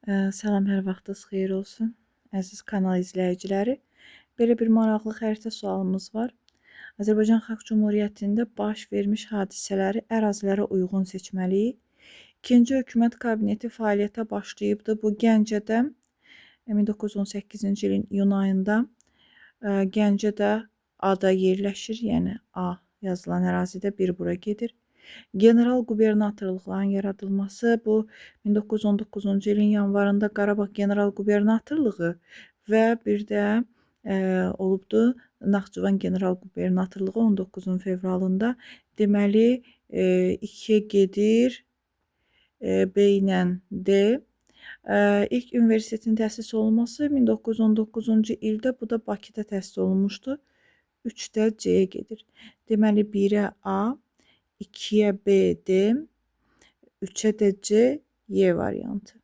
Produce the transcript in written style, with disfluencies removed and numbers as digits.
Salam, hər vaxtınız xeyir olsun. Əziz kanal izləyiciləri, belə bir maraqlı xəritə sualımız var. Azərbaycan Xalq Cümhuriyyətində baş vermiş hadisələri ərazilərə uyğun seçməliyik. İkinci hökumət kabineti fəaliyyətə başlayıbdı. Bu Gəncədə 1918-ci ilin iyun ayında Gəncədə A-da yerləşir, yəni A yazılan ərazidə bir bura gedir. General qubernatorluqların yaradılması bu 1919-cu ilin yanvarında Qarabağ General qubernatorluğu və bir də olubdu Naxçıvan General qubernatorluğu 19 fevralında. Deməli 2-yə gedir B ilə D. İlk universitetin təsis olunması 1919-cu ildə, bu da Bakıda təsis olunmuşdu. 3-də C-yə gedir. Deməli 1-ə A, 2-yə B, D, 3-ə də C, Y variantı.